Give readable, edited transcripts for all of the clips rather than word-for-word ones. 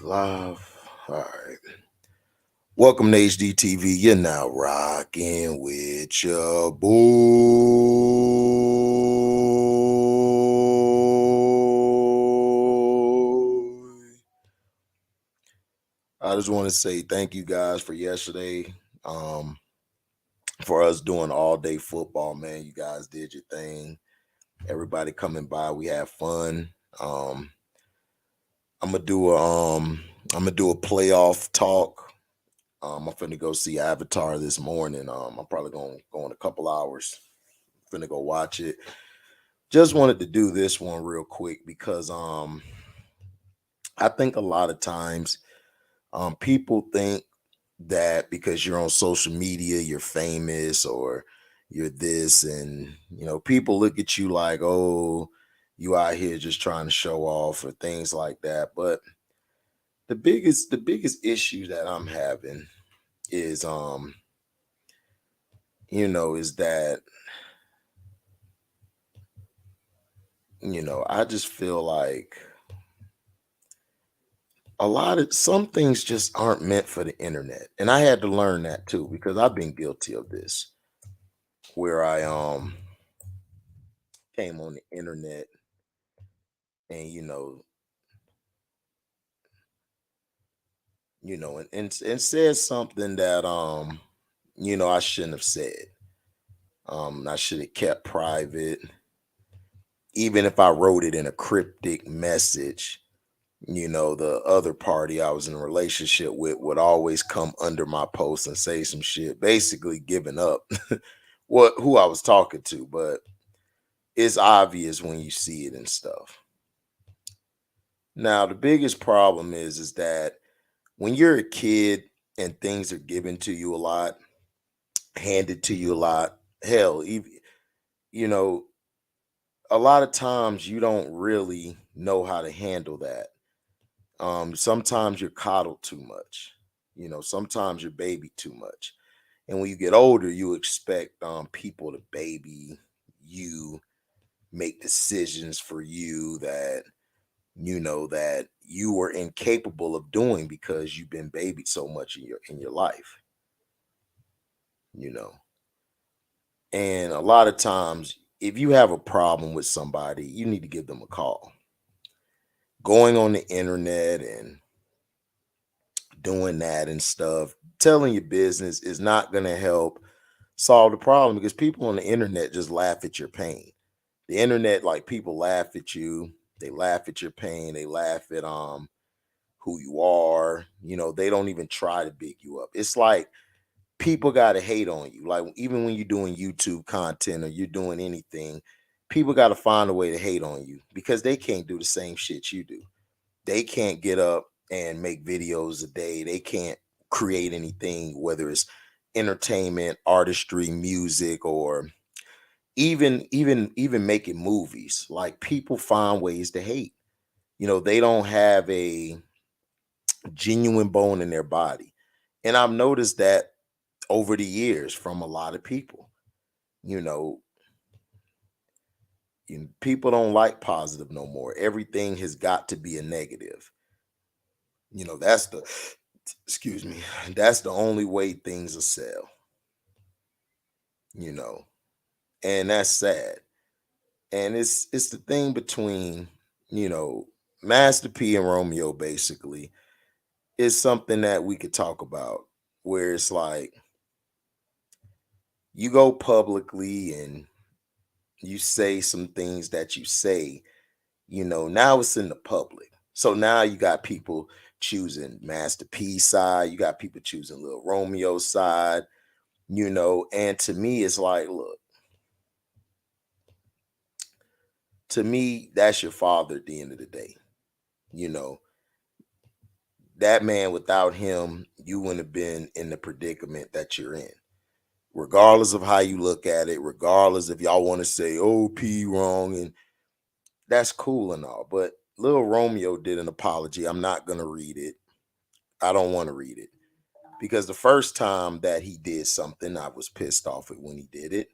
Live. All right. Welcome to HDiiTV. You're now rocking with your boy. I just want to say thank you guys for yesterday. Um, for us doing all day football, man. You guys did your thing. Everybody coming by, we had fun. Um, I'm gonna do a playoff talk. I'm finna go see Avatar this morning. I'm probably gonna go in a couple hours. Finna go watch it. Just wanted to do this one real quick because I think a lot of times people think that because you're on social media, you're famous or you're this, and people look at you like, oh, you out here just trying to show off or things like that. But the biggest issue that I'm having is is that I just feel like a lot of some things just aren't meant for the internet. And I had to learn that too because I've been guilty of this where I came on the internet and and said something that I shouldn't have said. I should have kept private. Even if I wrote it in a cryptic message, the other party I was in a relationship with would always come under my post and say some shit, basically giving up what who I was talking to. But it's obvious when you see it and stuff. Now, the biggest problem is that when you're a kid and things are given to you a lot, handed to you a lot, hell, even, you know, a lot of times you don't really know how to handle that. Sometimes you're coddled too much. Sometimes you're baby too much. And when you get older, you expect people to baby you, make decisions for you that you were incapable of doing because you've been babied so much in your life, you know. And a lot of times, if you have a problem with somebody, you need to give them a call. Going on the internet and doing that and stuff, telling your business is not going to help solve the problem because people on the internet just laugh at your pain. The internet, like, people laugh at you, they laugh at your pain, they laugh at who you are. They don't even try to big you up. It's like people got to hate on you. Like, even when you're doing YouTube content or you're doing anything, people got to find a way to hate on you because they can't do the same shit you do. They can't get up and make videos a day. They can't create anything, whether it's entertainment, artistry, music, or even making movies. Like, people find ways to hate. They don't have a genuine bone in their body. And I've noticed that over the years from a lot of people. You know, people don't like positive no more. Everything has got to be a negative. That's the excuse me, that's the only way things will sell, you know, and that's sad. And it's the thing between, you know, Master P and Romeo basically is something that we could talk about where it's like you go publicly and you say some things that you say, now it's in the public. So now you got people choosing Master P's side, you got people choosing Lil Romeo's side, and to me, it's like, look, to me, that's your father at the end of the day. You know, that man, without him, you wouldn't have been in the predicament that you're in. Regardless of how you look at it, regardless if y'all want to say, oh, P wrong, and that's cool and all. But Lil Romeo did an apology. I'm not gonna read it. I don't want to read it. Because the first time that he did something, I was pissed off at when he did it.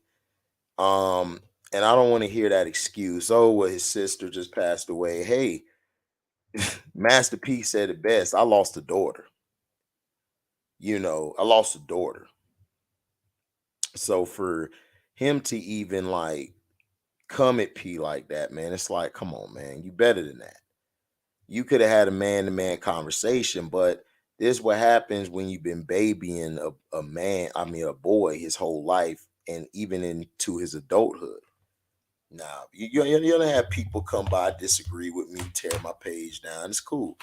And I don't want to hear that excuse. Oh, well, his sister just passed away. Hey, Master P said it best. I lost a daughter. I lost a daughter. So for him to even like come at P like that, man, it's like, come on, man, you better than that. You could have had a man-to-man conversation, but this is what happens when you've been babying a man, I mean a boy his whole life and even into his adulthood. Now, you're gonna have people come by, disagree with me, tear my page down. It's cool.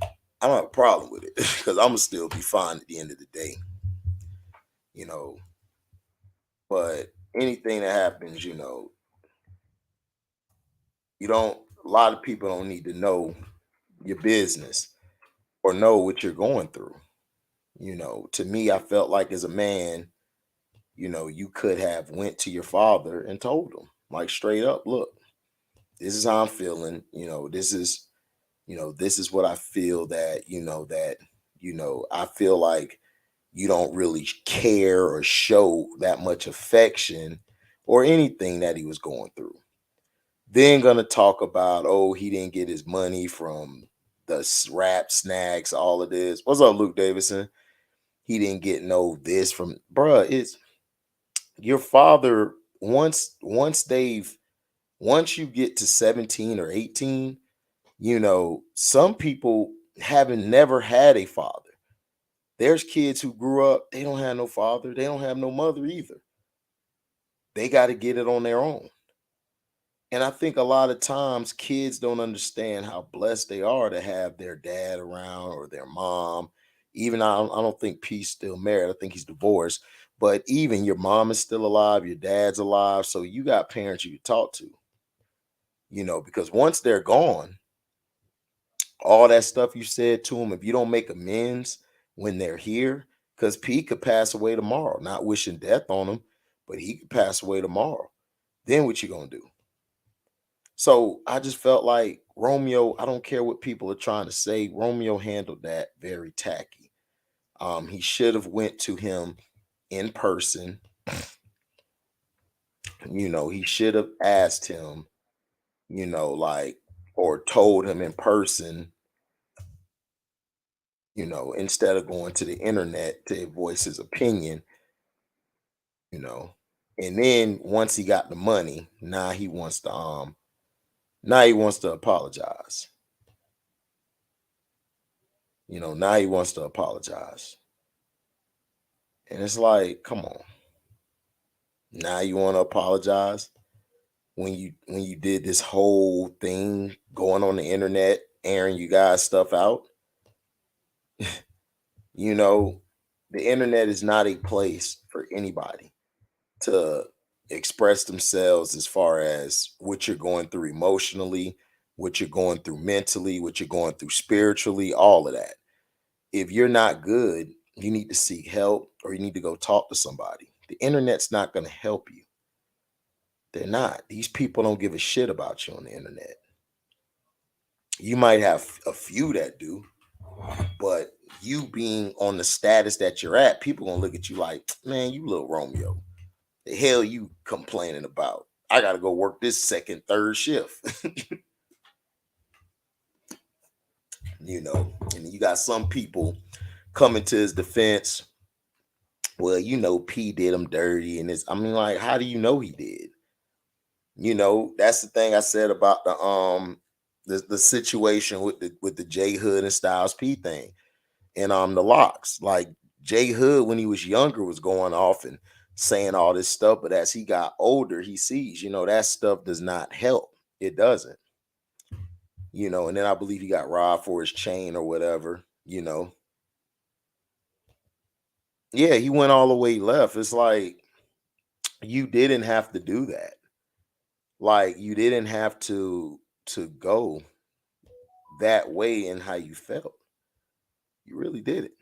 I don't have a problem with it because I'm gonna still be fine at the end of the day, you know. But anything that happens, you don't. A lot of people don't need to know your business or know what you're going through. To me, I felt like as a man, you could have went to your father and told him, like straight up, look, this is how I'm feeling. This is what I feel that I feel like you don't really care or show that much affection or anything that he was going through. Then gonna talk about, oh, he didn't get his money from the rap snacks, all of this. What's up, Luke Davidson? He didn't get no this from bruh. It's your father. Once you get to 17 or 18, some people haven't never had a father. There's kids who grew up, they don't have no father, they don't have no mother either. They got to get it on their own. And I think a lot of times kids don't understand how blessed they are to have their dad around or their mom. Even I don't think P's still married. I think he's divorced. But even your mom is still alive, your dad's alive. So you got parents you can talk to, because once they're gone, all that stuff you said to them, if you don't make amends when they're here, because P could pass away tomorrow, not wishing death on him, but he could pass away tomorrow. Then what you gonna do? So I just felt like Romeo, I don't care what people are trying to say, Romeo handled that very tacky. He should have went to him in person. He should have asked him, like, or told him in person, instead of going to the internet to voice his opinion, you know. And then once he got the money, now he wants to apologize. Now he wants to apologize. And it's like, come on. Now you want to apologize when you did this whole thing going on the internet, airing you guys stuff out. You know, the internet is not a place for anybody to express themselves as far as what you're going through emotionally, what you're going through mentally, what you're going through spiritually, all of that. If you're not good, you need to seek help or you need to go talk to somebody. The internet's not going to help you. They're not. These people don't give a shit about you on the internet. You might have a few that do, but you being on the status that you're at, people gonna look at you like, man, you little Romeo. The hell you complaining about? I gotta go work this second, third shift. And you got some people coming to his defense. Well, P did him dirty, and it's. I mean, like, how do you know he did? That's the thing I said about the situation with the J Hood and Styles P thing, and the locks. Like J Hood, when he was younger, was going off and saying all this stuff, but as he got older, he sees, that stuff does not help. It doesn't. And then I believe he got robbed for his chain or whatever. Yeah, he went all the way left. It's like you didn't have to do that. Like you didn't have to go that way in how you felt. You really did it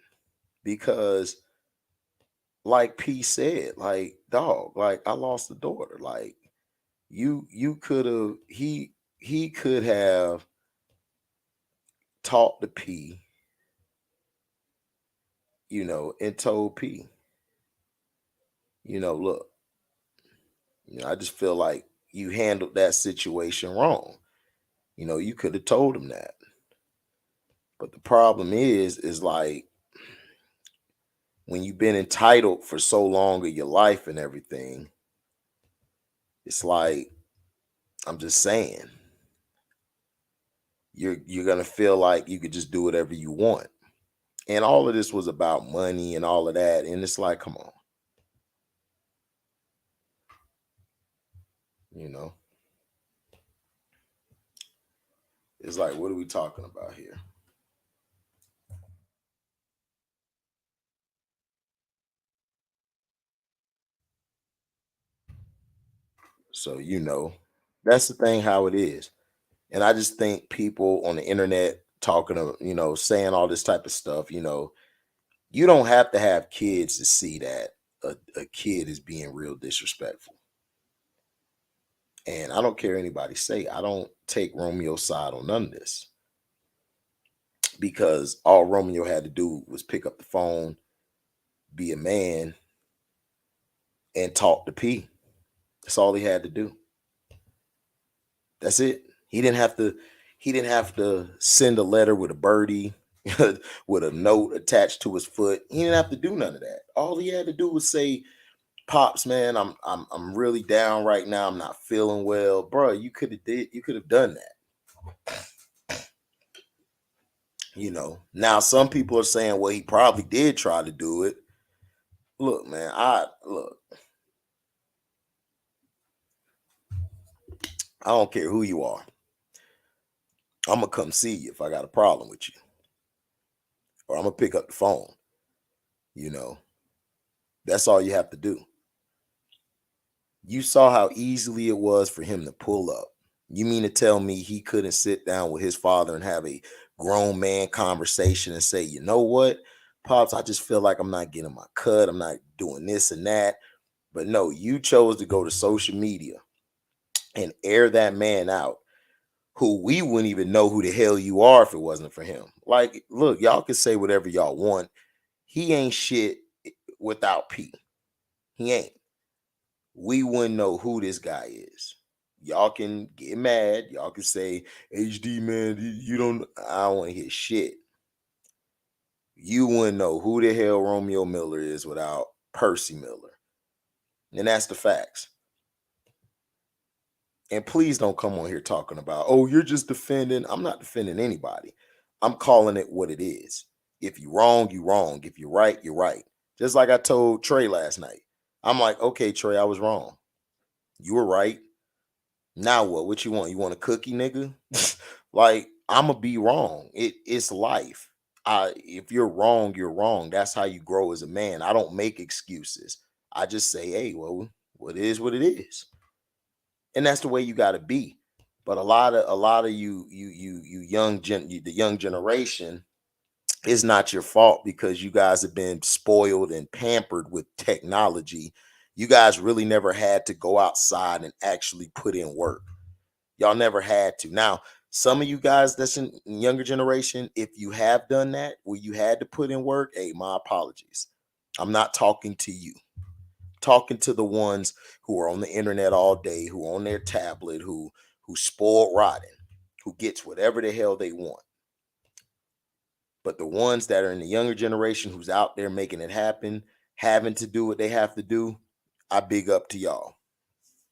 because, like P said, like dog, like I lost a daughter. Like you could have he could have talked to P, and told P, look, I just feel like you handled that situation wrong. You could have told him that. But the problem is like when you've been entitled for so long of your life and everything, it's like I'm just saying, you're gonna feel like you could just do whatever you want. And all of this was about money and all of that. And it's like, come on, you know, it's like, what are we talking about here? So, that's the thing how it is. And I just think people on the internet talking of, saying all this type of stuff, you don't have to have kids to see that a kid is being real disrespectful. And I don't care anybody say, I don't take Romeo's side on none of this because all Romeo had to do was pick up the phone, be a man, and talk to P. That's all he had to do. That's it. He didn't have to send a letter with a birdie with a note attached to his foot. He didn't have to do none of that. All he had to do was say, "Pops, man, I'm really down right now. I'm not feeling well." Bro, you could have done that. Now some people are saying, well, he probably did try to do it. Look, man, I don't care who you are. I'm gonna come see you if I got a problem with you. Or I'm gonna pick up the phone. You know, that's all you have to do. You saw how easily it was for him to pull up. You mean to tell me he couldn't sit down with his father and have a grown man conversation and say, you know what, Pops, I just feel like I'm not getting my cut. I'm not doing this and that. But no, you chose to go to social media and air that man out who we wouldn't even know who the hell you are if it wasn't for him. Like, look, y'all can say whatever y'all want. He ain't shit without P. He ain't. We wouldn't know who this guy is. Y'all can get mad. Y'all can say, HD man, you don't, I don't want to hear shit. You wouldn't know who the hell Romeo Miller is without Percy Miller. And that's the facts. And please don't come on here talking about, oh, you're just defending. I'm not defending anybody. I'm calling it what it is. If you're wrong, you're wrong. If you're right, you're right. Just like I told Trey last night. I'm like, okay, Trey, I was wrong. You were right. Now what? What you want? You want a cookie, nigga? Like, I'ma be wrong. It's life. If you're wrong, you're wrong. That's how you grow as a man. I don't make excuses. I just say, hey, well, what is what it is. And that's the way you gotta be. But a lot of you the young generation, it's not your fault because you guys have been spoiled and pampered with technology. You guys really never had to go outside and actually put in work. Y'all never had to. Now, some of you guys that's in younger generation, if you have done that where you had to put in work, hey, my apologies. I'm not talking to you. Talking to the ones who are on the internet all day, who are on their tablet, who spoiled rotten, who gets whatever the hell they want. But the ones that are in the younger generation who's out there making it happen, having to do what they have to do, I big up to y'all.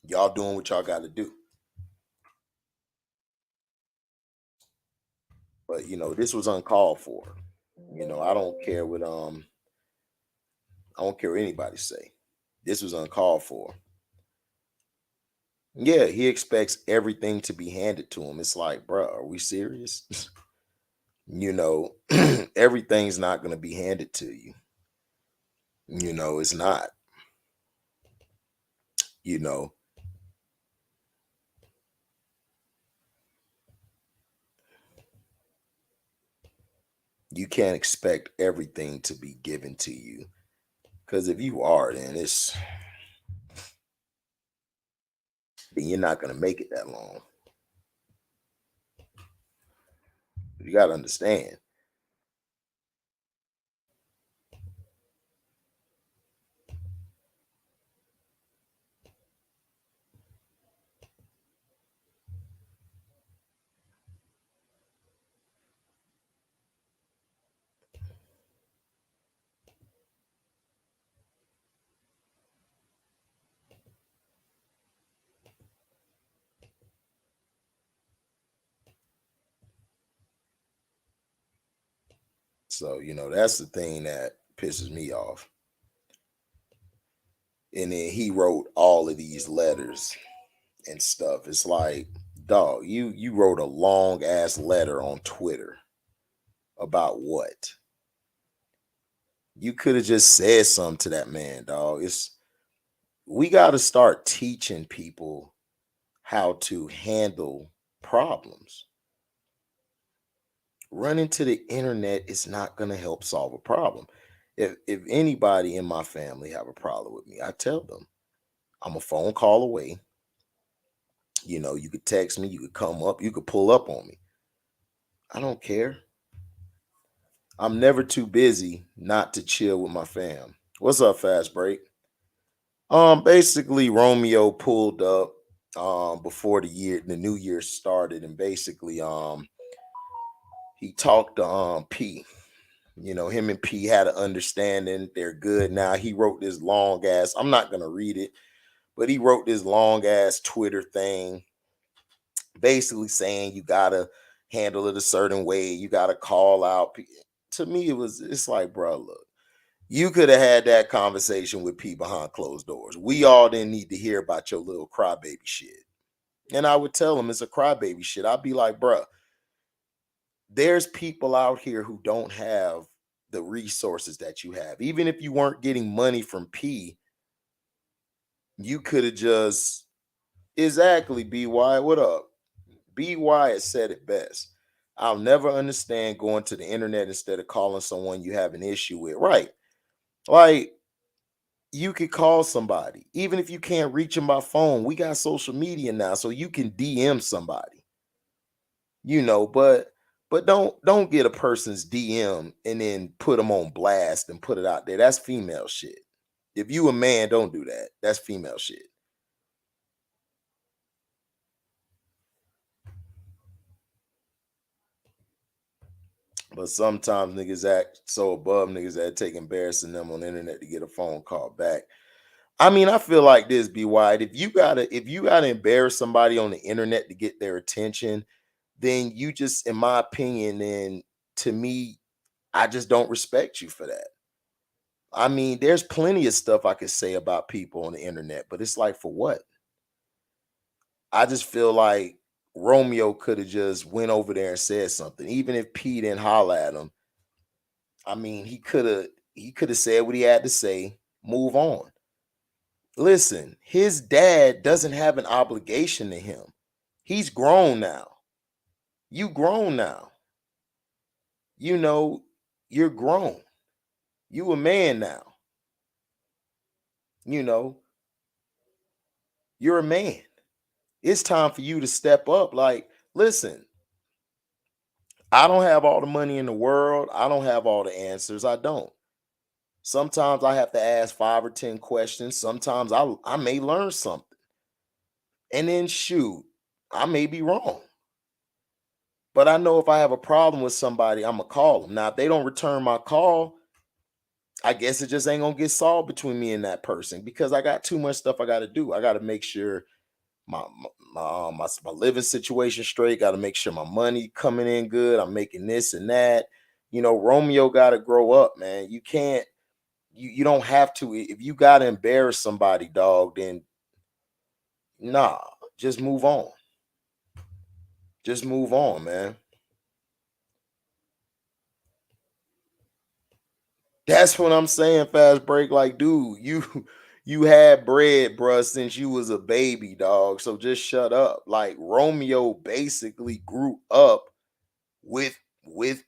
Y'all doing what y'all got to do. But this was uncalled for. I don't care what anybody say. This was uncalled for. Yeah, he expects everything to be handed to him. It's like, bro, are we serious? you know, everything's not going to be handed to you. It's not. You know, you can't expect everything to be given to you. Because if you are, then you're not going to make it that long. You got to understand. So, that's the thing that pisses me off. And then he wrote all of these letters and stuff. It's like, dog, you wrote a long ass letter on Twitter about what? You could have just said something to that man, dog. We got to start teaching people how to handle problems. Running to the internet is not going to help solve a problem. If anybody in my family have a problem with me, I tell them I'm a phone call away. You could text me, you could come up, you could pull up on me. I don't care. I'm never too busy not to chill with my fam. What's up, Fast Break? Basically Romeo pulled up before the new year started, and basically he talked to P. Him and P had an understanding. They're good now. He wrote this long ass, I'm not gonna read it, but he wrote this long ass Twitter thing basically saying you gotta handle it a certain way. You gotta call out. To me, it's like, bro, look, you could have had that conversation with P behind closed doors. We all didn't need to hear about your little crybaby shit. And I would tell him it's a crybaby shit. I'd be like, bro, there's people out here who don't have the resources that you have. Even if you weren't getting money from P, you could have just exactly BY. What up? BY has said it best. I'll never understand going to the internet instead of calling someone you have an issue with. Right. Like, you could call somebody. Even if you can't reach them by phone, we got social media now, so you can DM somebody. But don't get a person's DM and then put them on blast and put it out there. That's female shit. If you a man, don't do that. That's female shit. But sometimes niggas act so above niggas that take embarrassing them on the internet to get a phone call back. I mean, I feel like this, be wide. If you gotta embarrass somebody on the internet to get their attention, then you just, in my opinion, then to me, I just don't respect you for that. I mean, there's plenty of stuff I could say about people on the internet, but it's like, for what? I just feel like Romeo could have just went over there and said something. Even if P didn't holler at him, I mean, he could have said what he had to say, move on. Listen, his dad doesn't have an obligation to him. He's grown now. You grown now. You know, you're grown. You a man now. You know, you're a man. It's time for you to step up. Like, listen, I don't have all the money in the world. I don't have all the answers. I don't. Sometimes I have to ask 5 or 10 questions. Sometimes I may learn something. And then shoot, I may be wrong. But I know if I have a problem with somebody, I'm gonna call them. Now, if they don't return my call, I guess it just ain't gonna get solved between me and that person because I got too much stuff I got to do. I got to make sure my living situation straight. Got to make sure my money coming in good. I'm making this and that. Romeo got to grow up, man. You can't. You don't have to. If you got to embarrass somebody, dog, then nah, just move on. Just move on, man. That's what I'm saying, Fast Break. Like, dude, you had bread, bruh, since you was a baby, dog. So just shut up. Like, Romeo basically grew up with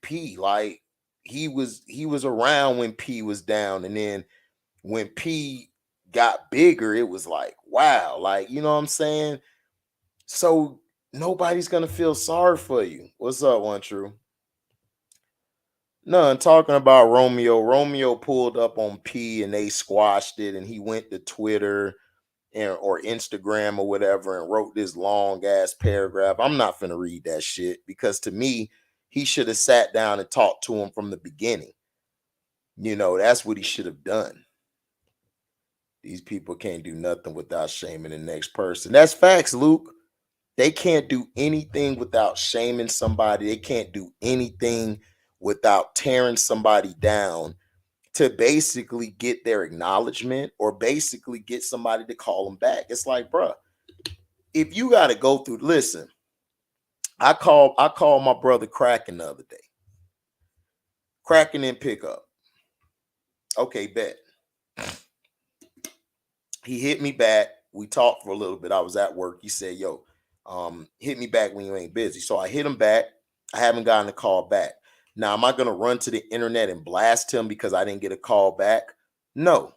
P. Like, he was around when P was down, and then when P got bigger, it was like, wow, like, you know what I'm saying? So nobody's gonna feel sorry for you. What's up, One True? None, talking about Romeo. Romeo pulled up on P and they squashed it, and he went to Twitter or Instagram or whatever and wrote this long ass paragraph. I'm not finna read that shit because to me, he should have sat down and talked to him from the beginning. That's what he should have done. These people can't do nothing without shaming the next person. That's facts, Luke. They can't do anything without shaming somebody. They can't do anything without tearing somebody down to basically get their acknowledgement or basically get somebody to call them back. It's like, bruh, if you got to go through, listen, I called my brother Kraken the other day. Kraken in pickup. Okay, bet. He hit me back. We talked for a little bit. I was at work. He said, yo, hit me back when you ain't busy. So I hit him back. I haven't gotten a call back. Now, am I going to run to the internet and blast him because I didn't get a call back? No,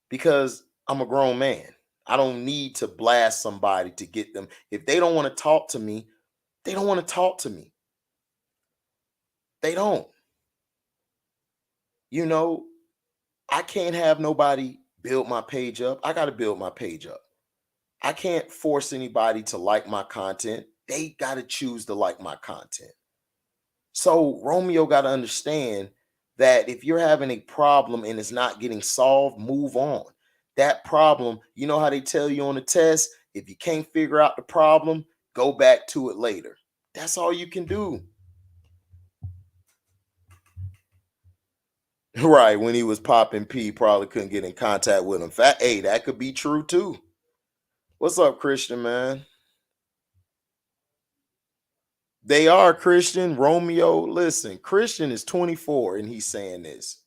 because I'm a grown man. I don't need to blast somebody to get them. If they don't want to talk to me, they don't want to talk to me. They don't. You know, I can't have nobody build my page up. I got to build my page up. I can't force anybody to like my content. They got to choose to like my content. So Romeo got to understand that if you're having a problem and it's not getting solved, move on. That problem, you know how they tell you on the test, if you can't figure out the problem, go back to it later. That's all you can do. Right, when he was popping P, probably couldn't get in contact with him. Hey, that could be true too. What's up, Christian, man? They are Christian. Romeo, listen, Christian is 24 and he's saying this.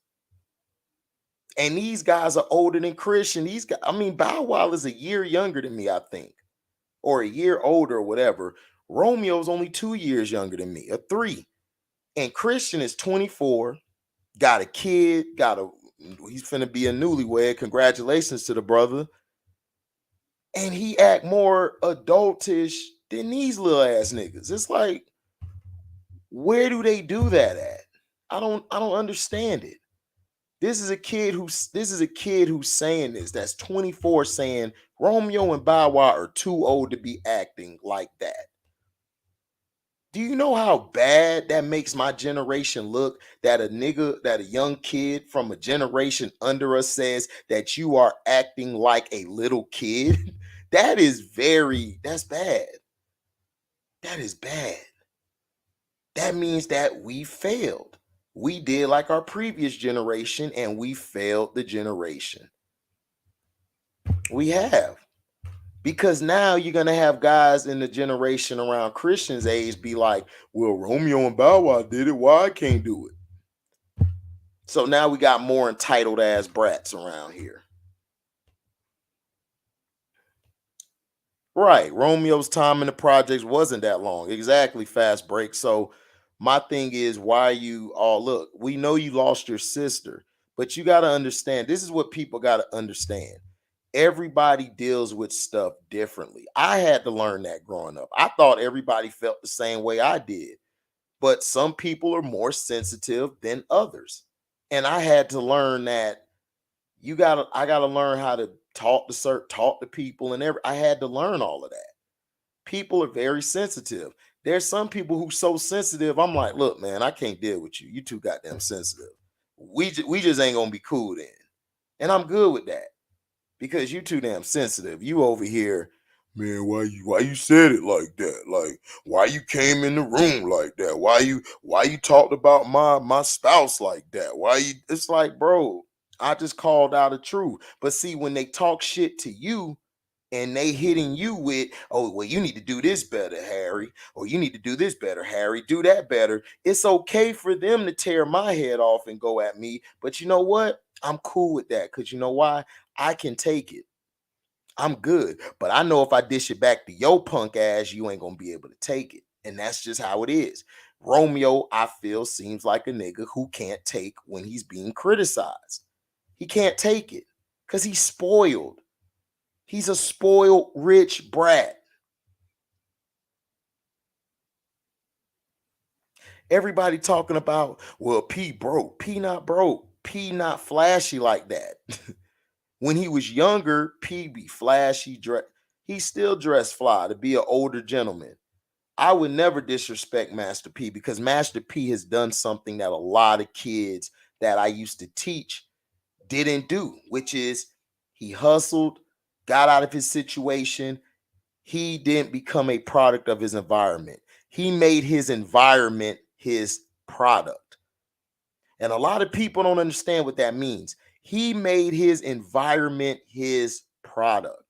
And these guys are older than Christian. These guys, I mean, Bow Wow is a year younger than me, I think, or a year older or whatever. Romeo's only 2 years younger than me, or 3. And Christian is 24, got a kid, he's finna be a newlywed. Congratulations to the brother. And he act more adultish than these little ass niggas. It's like, where do they do that at? I don't understand it. This is a kid who's saying this. That's 24 saying Romeo and Bow Wow are too old to be acting like that. Do you know how bad that makes my generation look? That a young kid from a generation under us says that you are acting like a little kid? That's bad. That is bad. That means that we failed. We did like our previous generation and we failed the generation. We have. Because now you're going to have guys in the generation around Christian's age be like, well, Romeo and Bow Wow did it. Why I can't do it? So now we got more entitled ass brats around here. Right. Romeo's time in the projects wasn't that long. Exactly. Fast break. So my thing is, why you all look, we know you lost your sister, but you got to understand, this is what people got to understand. Everybody deals with stuff differently. I had to learn that growing up. I thought everybody felt the same way I did, but some people are more sensitive than others. And I had to learn that I gotta learn how to talk to people I had to learn all of that. People are very sensitive. There's some people who so sensitive. I'm like, look, man, I can't deal with you. You too goddamn sensitive. We just ain't gonna be cool then. And I'm good with that because you too damn sensitive. You over here, man. Why you said it like that? Like why you came in the room like that? Why you talked about my spouse like that? Why you? It's like, bro, I just called out a truth. But see, when they talk shit to you and they hitting you with, oh, well, you need to do this better, Harry, or you need to do this better, Harry, do that better. It's okay for them to tear my head off and go at me. But you know what? I'm cool with that because you know why? I can take it. I'm good. But I know if I dish it back to your punk ass, you ain't going to be able to take it. And that's just how it is. Romeo, I feel, seems like a nigga who can't take when he's being criticized. He can't take it because he's spoiled. He's a spoiled, rich brat. Everybody talking about, well, P broke. P not broke. P not flashy like that. When he was younger, P be flashy. He still dressed fly to be an older gentleman. I would never disrespect Master P because Master P has done something that a lot of kids that I used to teach didn't do, which is he hustled, got out of his situation. He didn't become a product of his environment. He made his environment his product. And a lot of people don't understand what that means. He made his environment his product.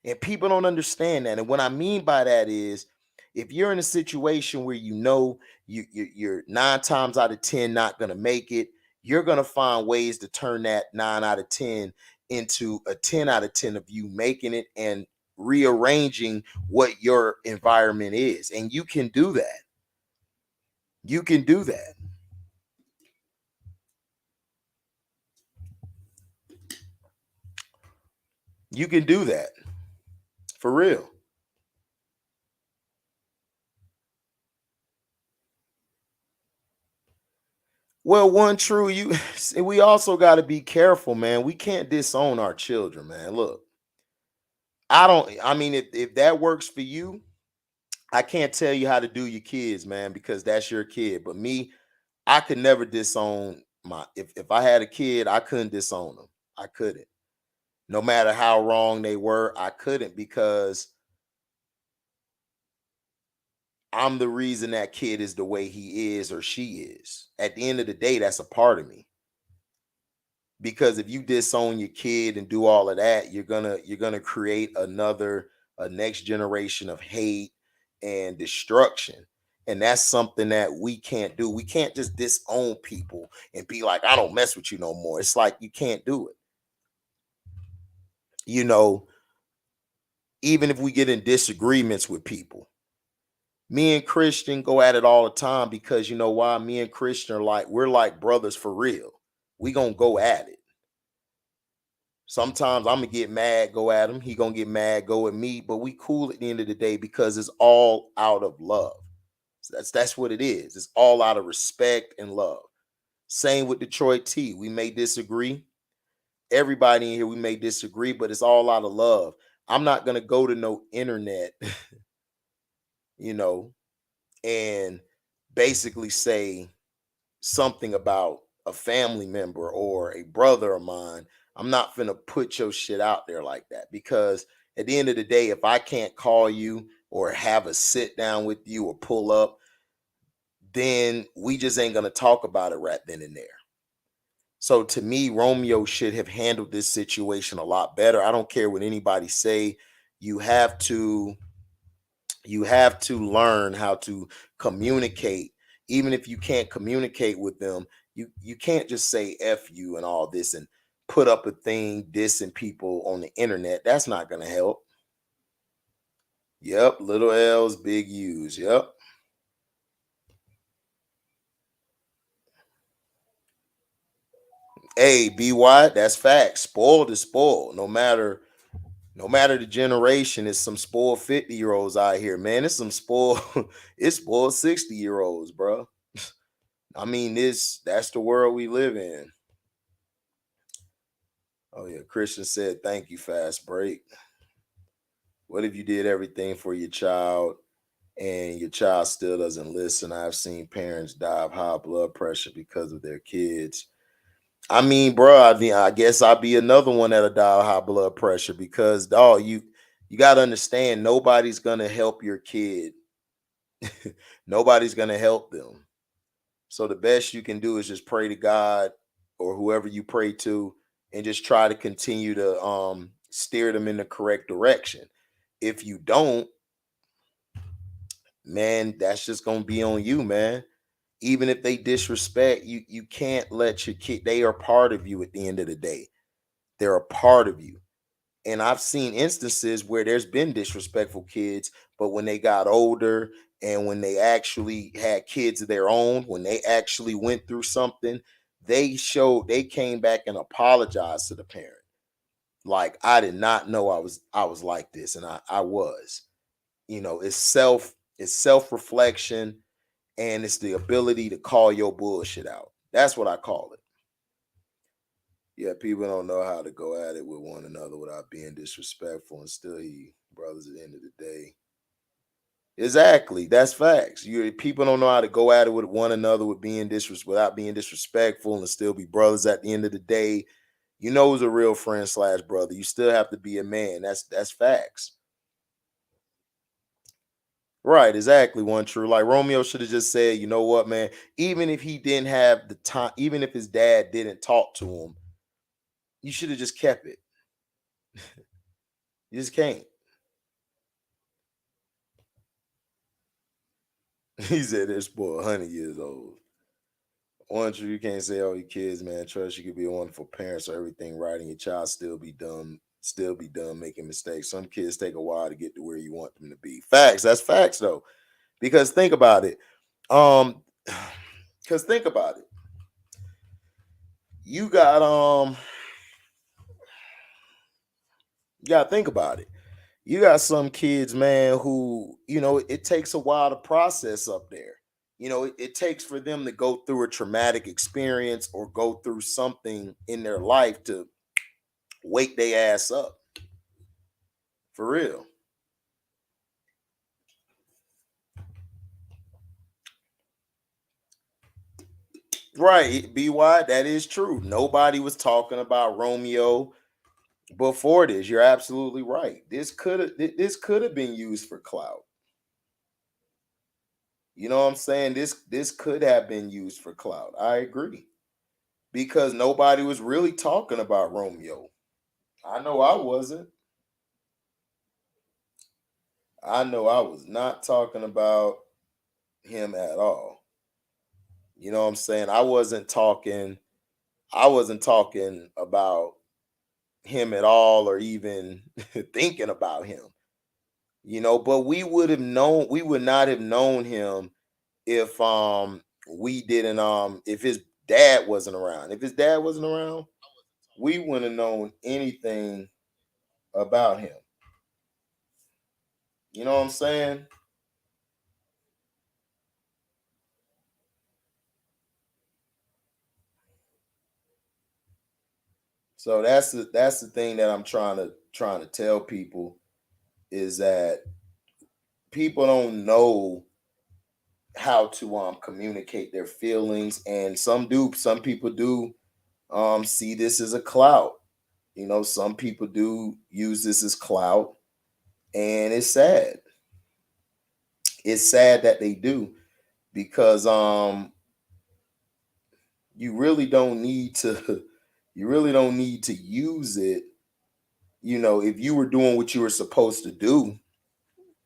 And people don't understand that. And what I mean by that is, if you're in a situation where you know you're 9 times out of 10 not going to make it, you're going to find ways to turn that 9 out of 10 into a 10 out of 10 of you making it and rearranging what your environment is. And you can do that. You can do that. You can do that for real. Well, one true, you we also got to be careful, man. We can't disown our children, man. Look, I mean, if that works for you, I can't tell you how to do your kids, man, because that's your kid. But me, I could never disown my if I had a kid, I couldn't disown them. I couldn't. No matter how wrong they were, I couldn't, because I'm the reason that kid is the way he is or she is. At the end of the day, that's a part of me. Because if you disown your kid and do all of that, you're gonna create a next generation of hate and destruction. And that's something that we can't do. We can't just disown people and be like, I don't mess with you no more. It's like you can't do it. You know, even if we get in disagreements with people, me and Christian go at it all the time, because you know why? Me and Christian are like, we're like brothers for real. We gonna go at it. Sometimes I'm gonna get mad, go at him. He gonna get mad, go at me. But we cool at the end of the day, because it's all out of love. So that's what it is. It's all out of respect and love. Same with Detroit T. We may disagree. Everybody in here, we may disagree, but it's all out of love. I'm not gonna go to no internet, you know, and basically say something about a family member or a brother of mine. I'm not finna put your shit out there like that, because at the end of the day, if I can't call you or have a sit down with you or pull up, then we just ain't gonna talk about it right then and there. So to me, Romeo should have handled this situation a lot better. I don't care what anybody say. You have to learn how to communicate. Even if you can't communicate with them, you can't just say F you and all this and put up a thing dissing people on the internet. That's not going to help. Yep, little L's, big U's. Yep. Hey, BY, that's facts. Spoiled is spoiled. No matter the generation, it's some spoiled 50-year-olds out here, man. It's some spoiled, it's spoiled 60-year-olds, bro. I mean, that's the world we live in. Oh yeah, Christian said, "Thank you, fast break." What if you did everything for your child and your child still doesn't listen? I've seen parents die of high blood pressure because of their kids. I mean, bro, I guess I'll be another one that'll die of high blood pressure, because dog, you got to understand, nobody's gonna help your kid. Nobody's gonna help them. So the best you can do is just pray to God or whoever you pray to, and just try to continue to steer them in the correct direction. If you don't, man, that's just gonna be on you, man. Even if they disrespect you, you can't let your kid, they are part of you at the end of the day. They're a part of you. And I've seen instances where there's been disrespectful kids, but when they got older and when they actually had kids of their own, when they actually went through something, they came back and apologized to the parent. Like, I did not know I was like this, and I was. It's self-reflection, and it's the ability to call your bullshit out. That's what I call it. Yeah, people don't know how to go at it with one another without being disrespectful and still be brothers at the end of the day. Exactly. That's facts. People don't know how to go at it with one another without being disrespectful and still be brothers at the end of the day. You know who's a real friend slash brother. You still have to be a man. That's facts. Right, exactly. One true. Like Romeo should have just said, you know what, man, even if he didn't have the time, even if his dad didn't talk to him, you should have just kept it. You just can't. He said this boy 100 years old. One true, you can't say all your kids, man. Trust you could be a wonderful parent, so everything right, and your child still be dumb, making mistakes. Some kids take a while to get to where you want them to be. Facts. That's facts though. Because think about it. Um, because think about it. You got you gotta think about it. You got some kids, man, who, it takes a while to process up there. It takes for them to go through a traumatic experience or go through something in their life to wake their ass up. For real. Right. BY, that is true. Nobody was talking about Romeo before this. You're absolutely right. This could have been used for clout. You know what I'm saying? This could have been used for clout. I agree. Because nobody was really talking about Romeo. I know I wasn't. I know I was not talking about him at all. You know what I'm saying? I wasn't talking about him at all or even thinking about him. But we would not have known him if we didn't if his dad wasn't around. If his dad wasn't around, we wouldn't have known anything about him. You know what I'm saying? So that's the thing that I'm trying to tell people is that people don't know how to communicate their feelings, and some people do see this as a clout. Some people do use this as clout, and it's sad that they do, because you really don't need to you really don't need to use it. If you were doing what you were supposed to do,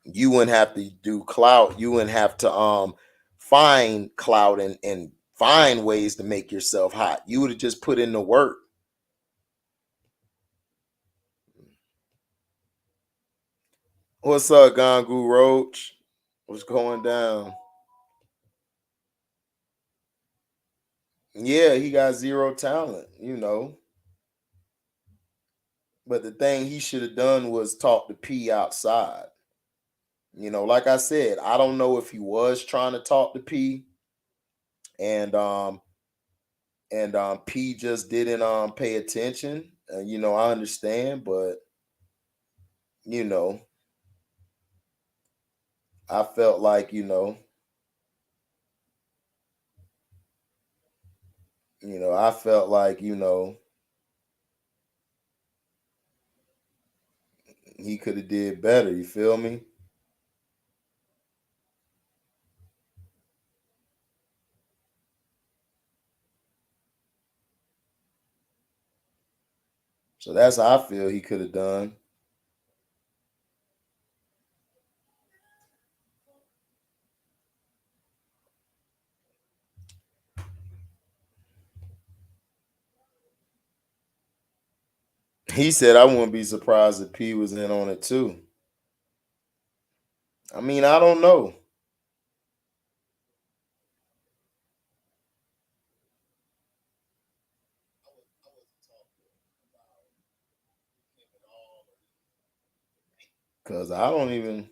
you wouldn't have to do clout. You wouldn't have to find clout and find ways to make yourself hot. You would have just put in the work. What's up, Gangu Roach? What's going down? Yeah, he got zero talent. But the thing he should have done was talk to P outside. Like I said, I don't know if he was trying to talk to P, and P just didn't pay attention. I understand, but you know, I felt like I felt like he could have did better. You feel me? So that's how I feel he could have done. He said I wouldn't be surprised if P was in on it too. I mean, I don't know. Cause I don't even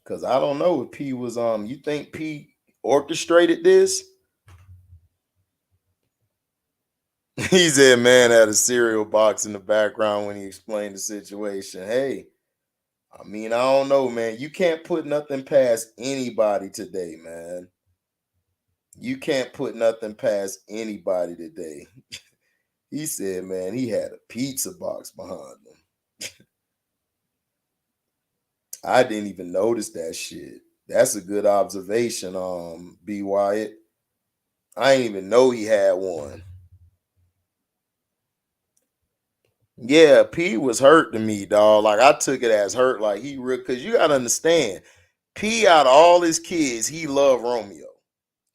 cause I don't know if P was you think P orchestrated this? He said man had a cereal box in the background when he explained the situation. Hey, I mean, I don't know, man. You can't put nothing past anybody today, man. You can't put nothing past anybody today. He said, man, he had a pizza box behind him. I didn't even notice that shit. That's a good observation, B Wyatt. I didn't even know he had one. Yeah, P was hurt to me, dog. Like I took it as hurt. Like he real, because you gotta understand, P out of all his kids, he loved Romeo.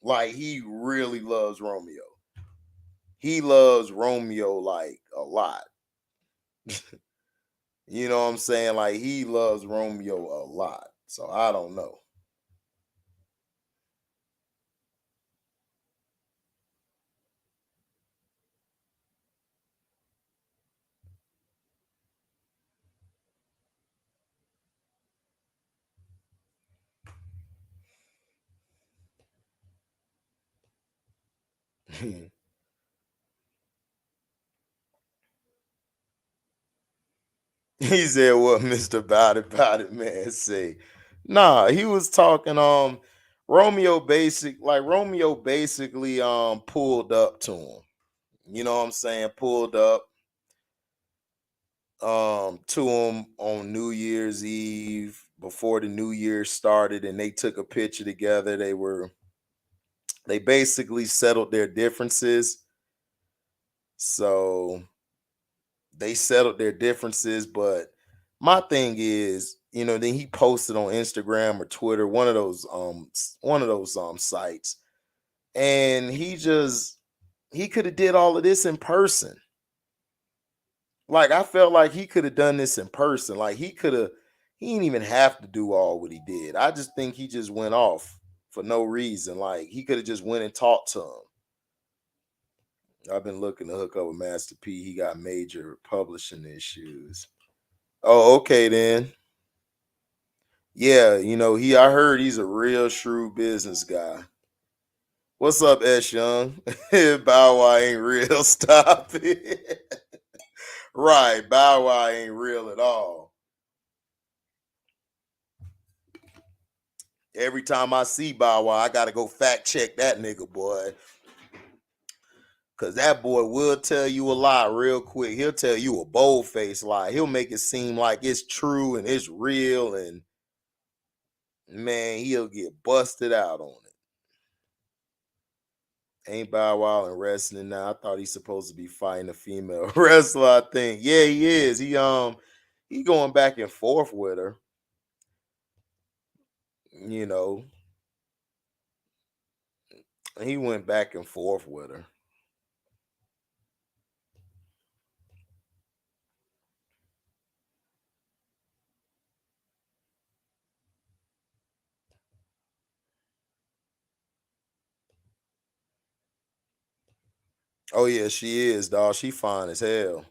Like he really loves Romeo. He loves Romeo like a lot. You know what I'm saying? Like he loves Romeo a lot. So I don't know. He said what Mr. About it man say. Nah, he was talking Romeo basically pulled up to him. You know what I'm saying? Pulled up to him on New Year's Eve before the New Year started, and they took a picture together. They basically settled their differences. So they settled their differences, but my thing is, then he posted on Instagram or Twitter, one of those sites, and he could have did all of this in person. Like I felt like he could have done this in person. Like he didn't even have to do all what he did. I just think he just went off for no reason. Like he could have just went and talked to him. I've been looking to hook up with Master P. He got major publishing issues. Oh, okay then. Yeah, I heard he's a real shrewd business guy. What's up, S Young? Bow Wow ain't real. Stop it. Right, Bow Wow ain't real at all. Every time I see Bow Wow, I gotta go fact check that nigga, boy. Cause that boy will tell you a lie real quick. He'll tell you a bold face lie. He'll make it seem like it's true and it's real, and man, he'll get busted out on it. Ain't Bow Wow in wrestling now? I thought he's supposed to be fighting a female wrestler. I think. Yeah, he is. He going back and forth with her. You know, he went back and forth with her. Oh yeah, she is, dog. She fine as hell.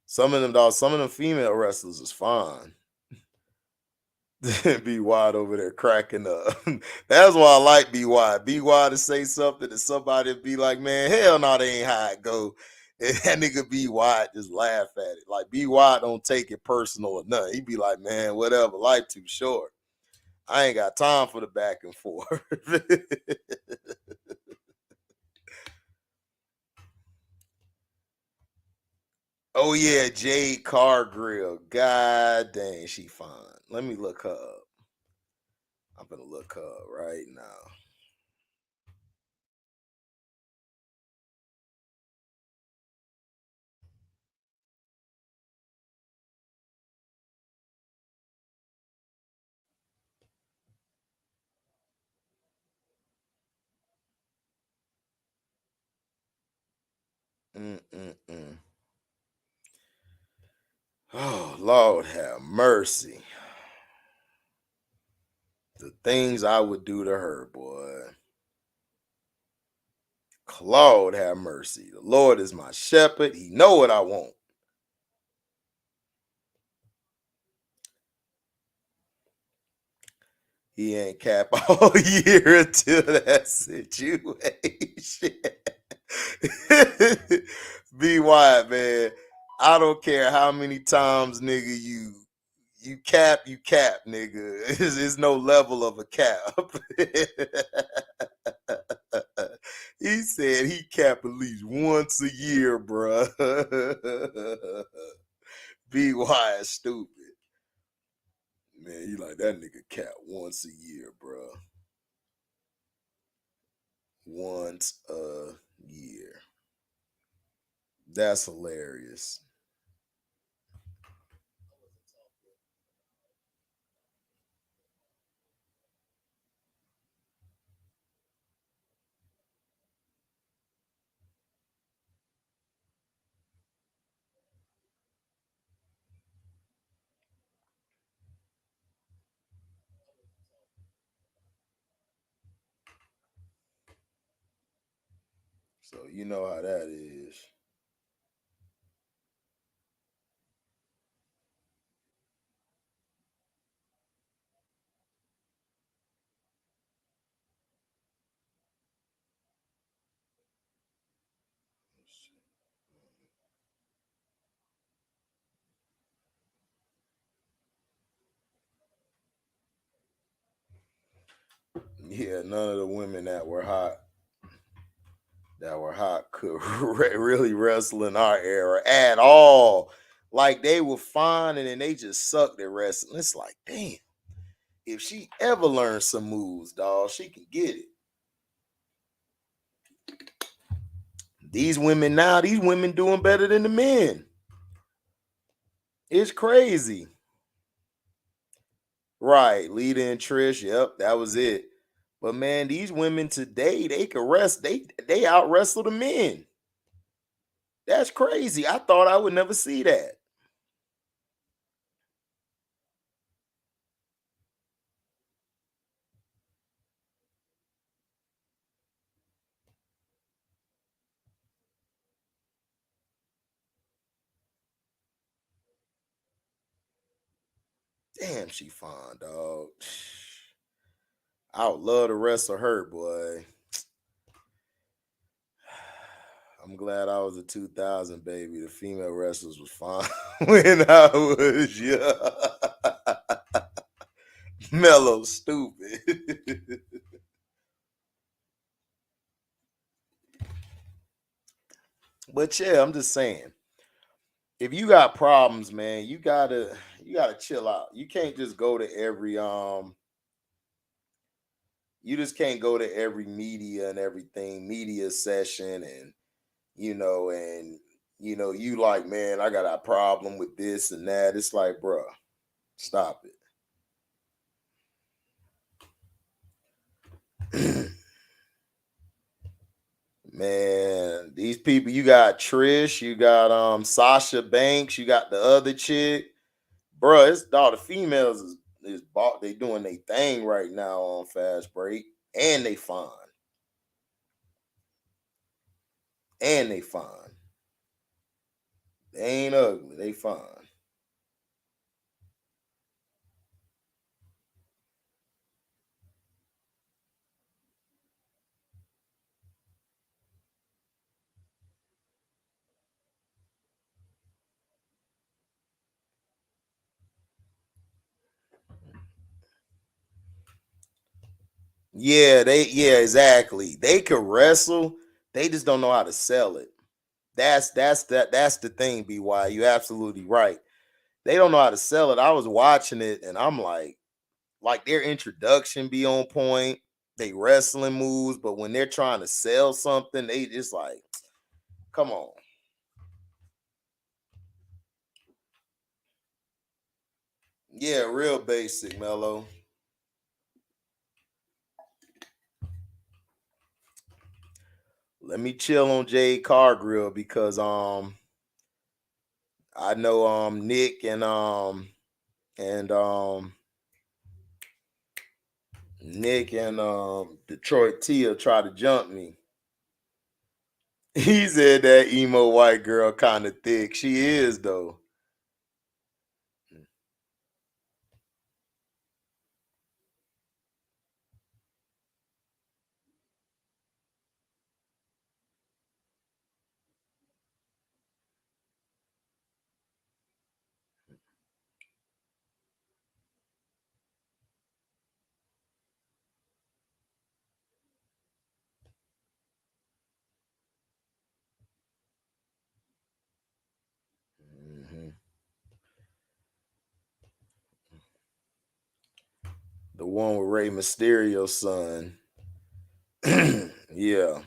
Some of them female wrestlers is fine. Be wide over there cracking up. That's why I like Be wide. Be wide to say something and somebody be like, man, hell no, they ain't how it go. And that nigga Be wide just laugh at it. Like Be wide don't take it personal or nothing. He be like, man, whatever, life too short. I ain't got time for the back and forth. Oh yeah, Jade Cargill. God dang, she fine. Let me look her up. I'm gonna look her up right now. Mm-mm-mm. Oh, Lord have mercy. The things I would do to her, boy. Lord have mercy. The Lord is my shepherd. He know what I want. He ain't cap all year until that situation. Be wide, man. I don't care how many times, nigga, you cap, nigga. There's no level of a cap. He said he cap at least once a year, bruh. Be wise, stupid. Man, you like that nigga cat once a year, bro. Once a year. That's hilarious. So you know how that is. Yeah, none of the women that were hot could really wrestle in our era at all. Like they were fine and then they just sucked at wrestling. It's like, damn, if she ever learns some moves, dog, she can get it. These women doing better than the men. It's crazy. Right. Lita and Trish. Yep, that was it. But man, these women today, they can rest. They out wrestle the men. That's crazy. I thought I would never see that. Damn, she fine, dog. I would love to wrestle her, boy. I'm glad I was a 2000 baby. The female wrestlers was fine when I was young. Mellow, stupid. But yeah, I'm just saying, if you got problems, man, you gotta chill out. You can't just go to every you just can't go to every media and everything media session and you like, man, I got a problem with this and that. It's like, bruh, stop it. Man, these people, you got Trish, you got Sasha Banks, you got the other chick. Bruh, it's all the females is bought, they doing their thing right now on Fast Break. And they fine. And they fine. They ain't ugly, they fine. Yeah, exactly. They could wrestle, they just don't know how to sell it. That's the thing, BY. You absolutely right. They don't know how to sell it. I was watching it and I'm like their introduction be on point, they wrestling moves, but when they're trying to sell something, they just like, come on. Yeah, real basic, Mello. Let me chill on Jade Cargill because I know Nick and Detroit Tia try to jump me. He said that emo white girl kind of thick. She is though. one with Rey Mysterio's son. Yeah.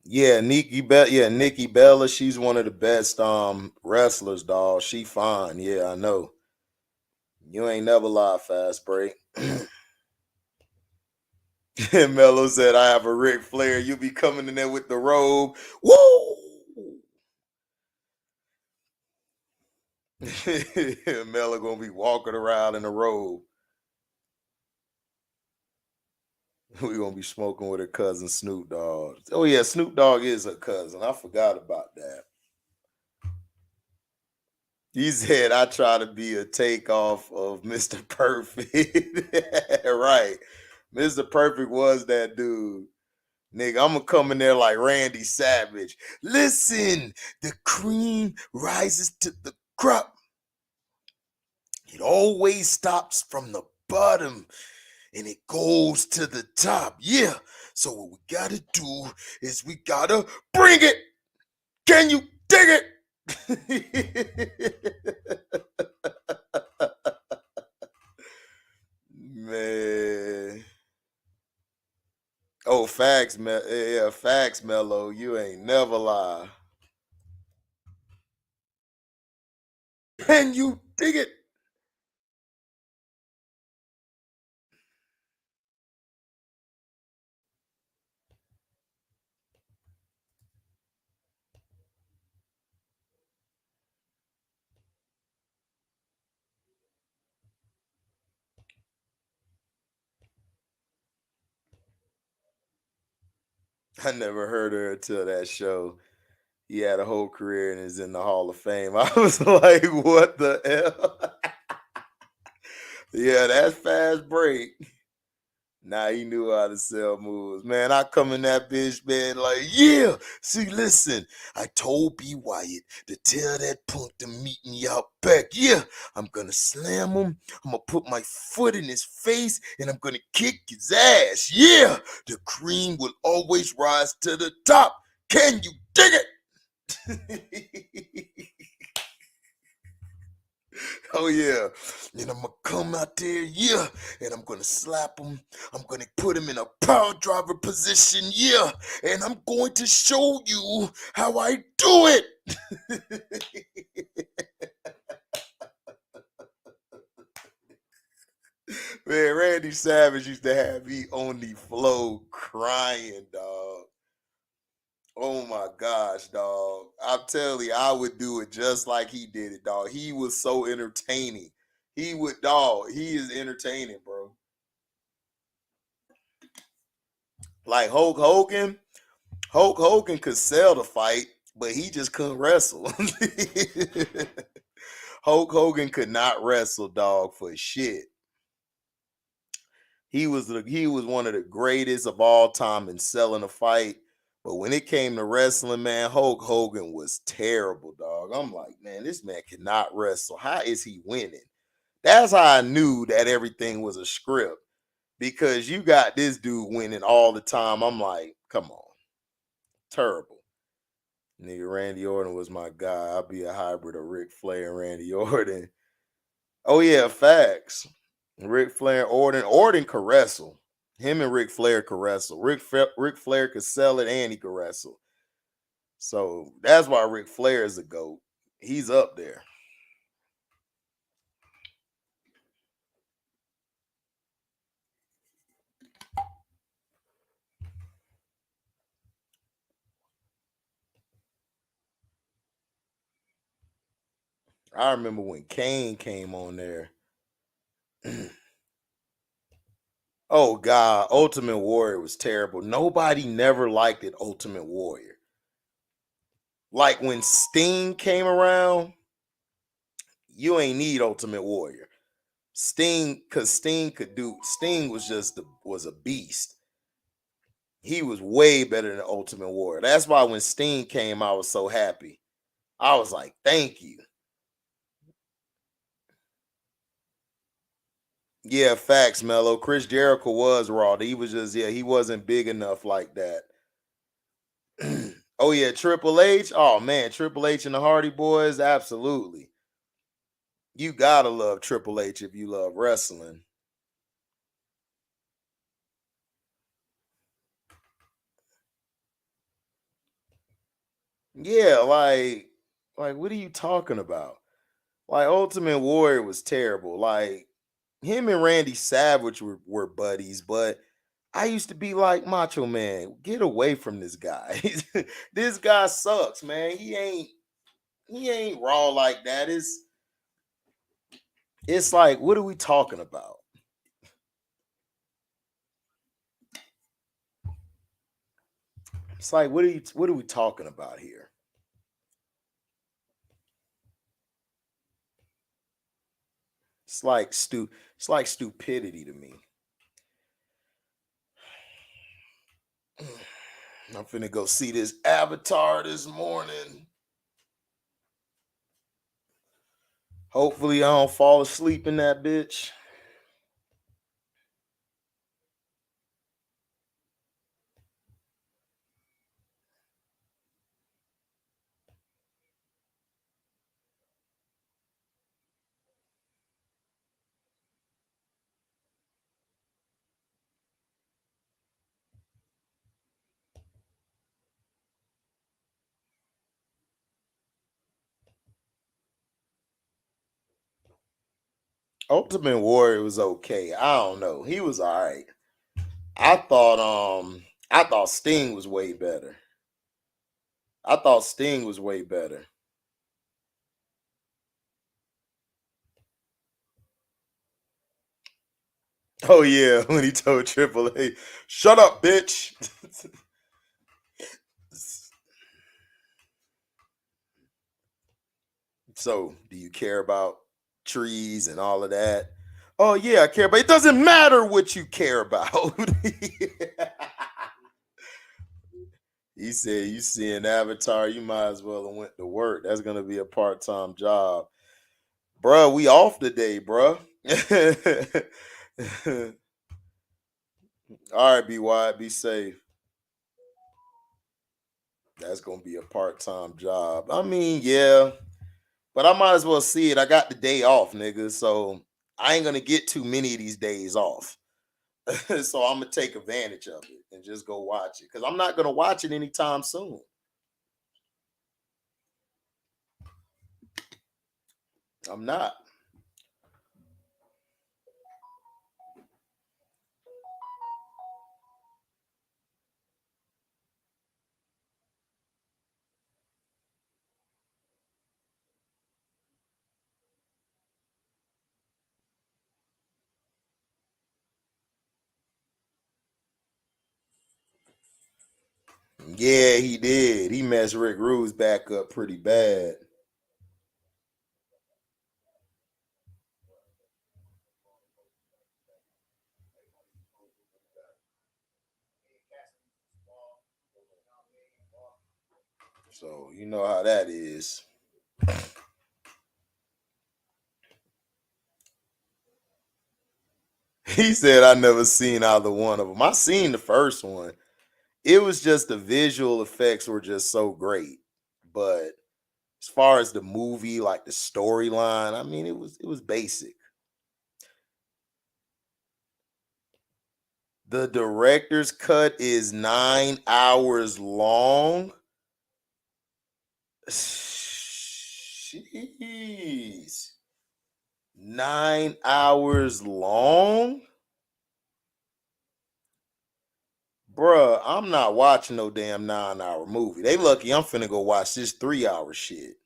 Yeah, Nikki Bella, she's one of the best wrestlers, dog. She fine. Yeah, I know. You ain't never lie, fast break. Mello said, I have a Ric Flair. You be coming in there with the robe. Woo! Mello gonna be walking around in a robe. We gonna be smoking with her cousin Snoop Dogg. Oh yeah, Snoop Dogg is her cousin. I forgot about that. He said I try to be a takeoff of Mr. Perfect. Right. Mr. Perfect was that dude. Nigga, I'm gonna come in there like Randy Savage. Listen, the cream rises to the crop. It always stops from the bottom and it goes to the top. Yeah. So what we gotta do is we gotta bring it. Can you dig it? Man. Oh, yeah, facts, Mello. You ain't never lie. Can you dig it? I never heard her until that show. He had a whole career and is in the Hall of Fame. I was like, what the hell? Yeah, that's fast break. Nah, he knew how to sell moves. Man, I come in that bitch, man, like, yeah. See, listen, I told B. Wyatt to tell that punk to meet me out back. Yeah, I'm gonna slam him. I'm gonna put my foot in his face and I'm gonna kick his ass. Yeah, the cream will always rise to the top. Can you dig it? Oh yeah, and I'm gonna come out there, yeah, and I'm gonna slap him. I'm gonna put him in a power driver position, yeah, and I'm going to show you how I do it. Man, Randy Savage used to have me on the floor crying, dog. Oh my gosh, dog. I'm telling you, I would do it just like he did it, dog. He was so entertaining. He is entertaining, bro. Like Hulk Hogan could sell the fight, but he just couldn't wrestle. Hulk Hogan could not wrestle, dog, for shit. He was one of the greatest of all time in selling a fight. But when it came to wrestling, man, Hulk Hogan was terrible, dog. I'm like, man, this man cannot wrestle. How is he winning? That's how I knew that everything was a script because you got this dude winning all the time. I'm like, come on, terrible. Nigga, Randy Orton was my guy. I'll be a hybrid of Ric Flair and Randy Orton. Oh yeah, facts. Ric Flair, Orton could wrestle. Him and Ric Flair could wrestle. Ric Flair could sell it and he could wrestle. So that's why Ric Flair is a GOAT. He's up there. I remember when Kane came on there. Oh God, Ultimate Warrior was terrible. Nobody never liked it. Ultimate Warrior. Like when Sting came around, you ain't need Ultimate Warrior. Sting, cause Sting could do. Sting was just was a beast. He was way better than Ultimate Warrior. That's why when Sting came, I was so happy. I was like, thank you. Yeah, facts, Mello. Chris Jericho was raw. He was just, yeah, he wasn't big enough like that. Oh yeah, Triple H. Oh man, Triple H and the Hardy Boys, absolutely. You gotta love Triple H if you love wrestling. Yeah, like what are you talking about? Like Ultimate Warrior was terrible. Like him and Randy Savage were buddies, but I used to be like Macho Man, get away from this guy. This guy sucks, man. He ain't raw like that. It's like, what are we talking about? It's like, what are we talking about here? It's like stupidity to me. I'm finna go see this Avatar this morning. Hopefully I don't fall asleep in that bitch. Ultimate Warrior was okay. I don't know. He was alright. I thought Sting was way better. I thought Sting was way better. Oh yeah, when he told Triple H, "Shut up, bitch." So, do you care about trees and all of that? Oh yeah, I care, but it doesn't matter what you care about. He said, "You see an avatar, you might as well have went to work. That's gonna be a part-time job, bruh. We off today, bruh." All right, be wide, be safe. That's gonna be a part-time job. I mean, yeah, but I might as well see it. I got the day off, nigga, so I ain't gonna get too many of these days off. So I'm gonna take advantage of it and just go watch it because I'm not gonna watch it anytime soon. I'm not. Yeah, he did. He messed Rick Rude's back up pretty bad. So you know how that is. He said I never seen either one of them. I seen the first one. It was just the visual effects were just so great. But as far as the movie, like the storyline, I mean it was basic. The director's cut is 9 hours long. Jeez. 9 hours long? Bruh, I'm not watching no damn 9 hour movie. They lucky I'm finna go watch this 3 hour shit.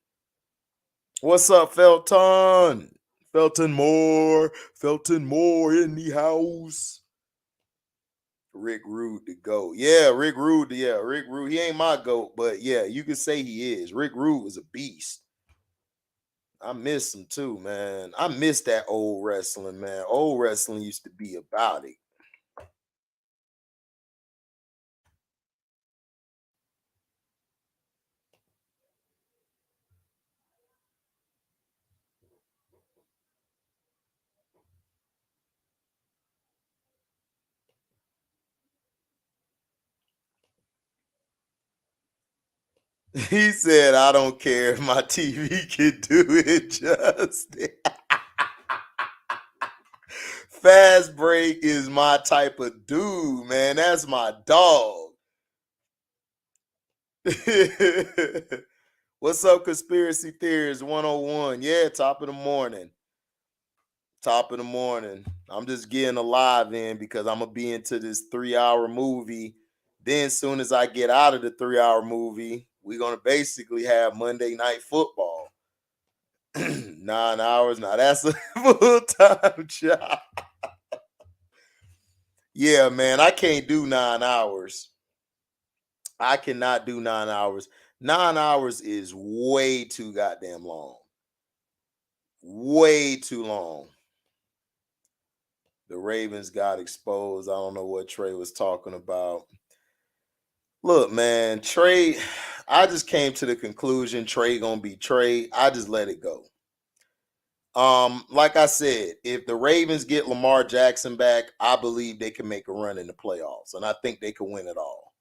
What's up, Felton? Felton Moore. Felton Moore in the house. Rick Rude the GOAT. Yeah, Rick Rude. Yeah, Rick Rude. He ain't my GOAT, but yeah, you can say he is. Rick Rude was a beast. I miss him too, man. I miss that old wrestling, man. Old wrestling used to be about it. He said, I don't care if my TV can do it justice. Fast break is my type of dude, man. That's my dog. What's up, conspiracy theories 101? Yeah, top of the morning. Top of the morning. I'm just getting a live in because I'm gonna be into this 3 hour movie. Then soon as I get out of the 3 hour movie, we're gonna basically have Monday night football. 9 hours. Now that's a full-time job. Yeah, man. I can't do 9 hours. I cannot do 9 hours. 9 hours is way too goddamn long. Way too long. The Ravens got exposed. I don't know what Trey was talking about. Look, man, Trey, I just came to the conclusion Trey gonna be Trey. I just let it go. Like I said, if the Ravens get Lamar Jackson back, I believe they can make a run in the playoffs, and I think they can win it all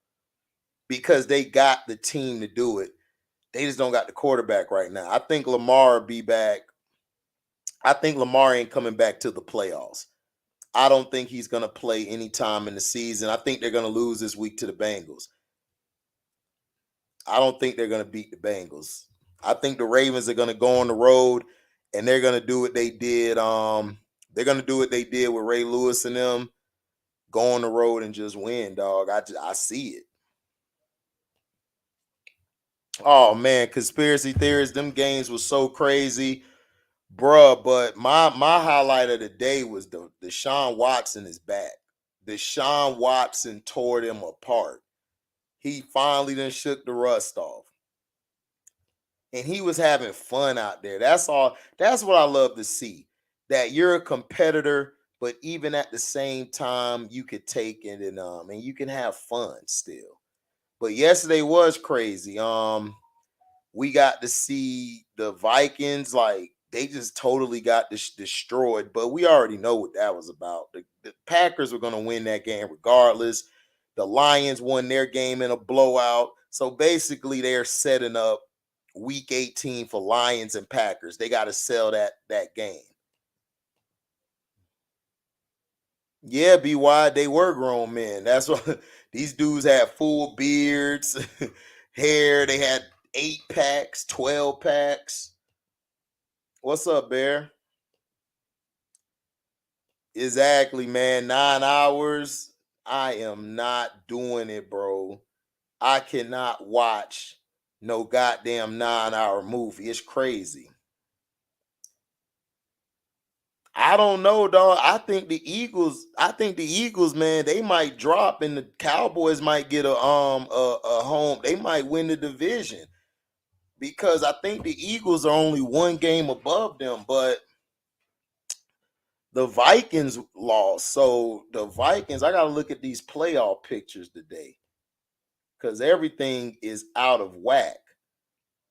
because they got the team to do it. They just don't got the quarterback right now. I think Lamar will be back. I think Lamar ain't coming back to the playoffs. I don't think he's going to play any time in the season. I think they're going to lose this week to the Bengals. I don't think they're going to beat the Bengals. I think the Ravens are going to go on the road and they're going to do what they did. They're going to do what they did with Ray Lewis and them. Go on the road and just win, dog. I see it. Oh man, conspiracy theories. Them games was so crazy, bruh. But my highlight of the day was the Deshaun Watson is back. Deshaun Watson tore them apart. He finally done shook the rust off. And he was having fun out there. That's all. That's what I love to see. That you're a competitor, but even at the same time, you could take it and you can have fun still. But yesterday was crazy. We got to see the Vikings like they just totally got destroyed. But we already know what that was about. The Packers were going to win that game regardless. The Lions won their game in a blowout. So basically, they're setting up Week 18 for Lions and Packers. They got to sell that game. Yeah, BY, they were grown men. That's what these dudes had full beards, hair. They had 8 packs, 12 packs. What's up, Bear? Exactly, man. 9 hours. I am not doing it, bro. I cannot watch no goddamn 9 hour movie. It's crazy. I don't know, dog. I think the Eagles, man, they might drop and the Cowboys might get a home. They might win the division because I think the Eagles are only one game above them, but the Vikings lost. So the Vikings, I gotta look at these playoff pictures today because everything is out of whack.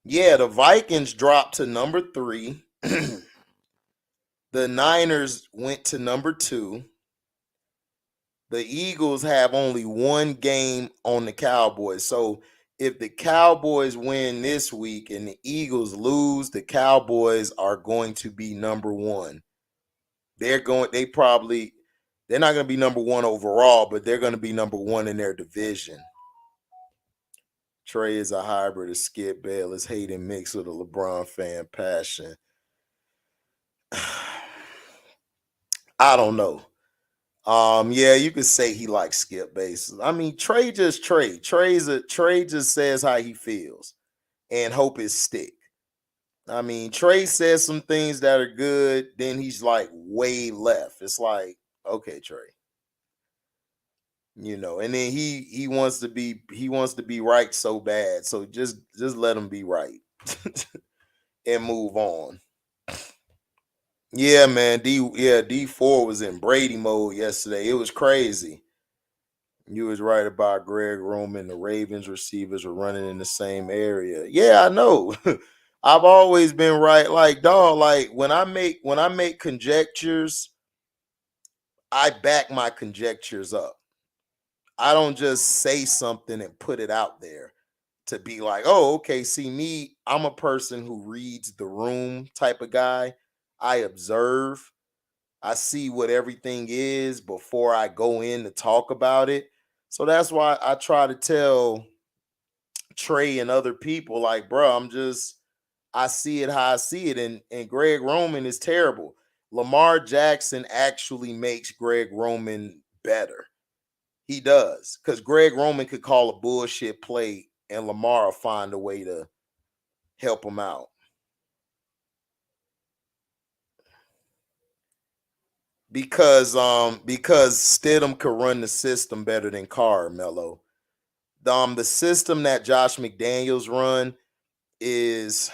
Yeah, the Vikings dropped to number 3. The Niners went to number 2. The Eagles have only one game on the Cowboys. So if the Cowboys win this week and the Eagles lose, the Cowboys are going to be number 1. They're not going to be number 1 overall, but they're going to be number 1 in their division. Trey is a hybrid of Skip Bayless, Hayden mixed with a LeBron fan passion. I don't know. Yeah, you could say he likes Skip Bayless. I mean, Trey just Trey. Trey just says how he feels and hope it stick. I mean, Trey says some things that are good, then he's like way left. It's like, okay, Trey. And then he wants to be right so bad. So just let him be right and move on. Yeah, man. D4 was in Brady mode yesterday. It was crazy. You was right about Greg Roman. The Ravens receivers were running in the same area. Yeah, I know. I've always been right. Like, dog, like when I make conjectures, I back my conjectures up. I don't just say something and put it out there to be like, oh, okay, see me, I'm a person who reads the room type of guy. I observe. I see what everything is before I go in to talk about it. So that's why I try to tell Trey and other people, like, bro, I see it how I see it. And Greg Roman is terrible. Lamar Jackson actually makes Greg Roman better. He does. Because Greg Roman could call a bullshit play and Lamar will find a way to help him out. Because Stidham could run the system better than Carr, Mello. The system that Josh McDaniels run is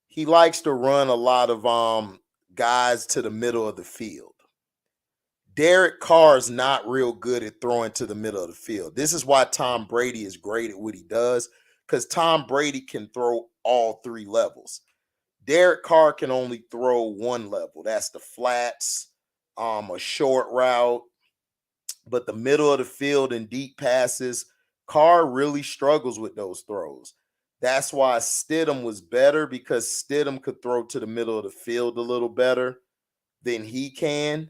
he likes to run a lot of guys to the middle of the field. Derek Carr is not real good at throwing to the middle of the field. This is why Tom Brady is great at what he does, because Tom Brady can throw all three levels. Derek Carr can only throw one level. That's the flats, a short route, but the middle of the field and deep passes, Carr really struggles with those throws. That's why Stidham was better, because Stidham could throw to the middle of the field a little better than he can.